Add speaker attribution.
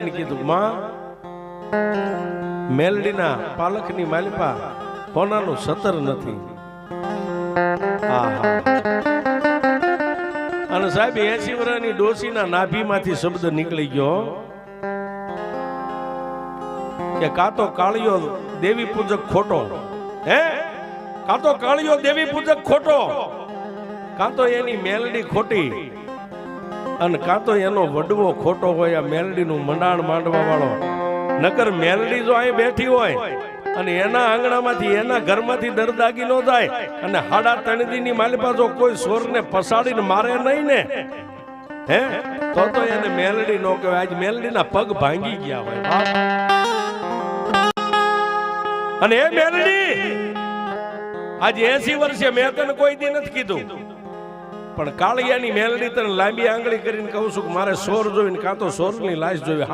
Speaker 1: કીધું માં મેલડીના પાલખની માલિપા પોનાનું સતર નથી. અને સાહેબ 80 વર્ષની ડોસીના નાભીમાંથી શબ્દ નીકળી ગયો કે કાતો કાળિયો દેવી પૂજક ખોટો, હે કાતો કાળિયો દેવી પૂજક ખોટો, કાતો એની મેલડી ખોટી અને કાતો એનો વડવો ખોટો હોય. આ મેલડીનું મંડાણ માંડવા વાળો નકર મેલડી જો અહીં બેઠી હોય અને એના આંગણામાંથી એના ઘરમાંથી દરદાગી ન જાય અને 3.5 દીની માલિપા જો કોઈ સોરને પસાડીને મારે નહીં ને, હે તો એને મેલડી નો કહેવાય. આજ મેલડીના પગ ભાંગી ગયા હોય અને એ મેલડી આજે 80 વર્ષે મેં તને કોઈ દી નથી કીધું, પણ કાળિયાની મેલડી તને લાંબી આંગળી કરીને કહું છું કે મારે સોર જોઈને કાં તો સોરની લાશ જોઈ.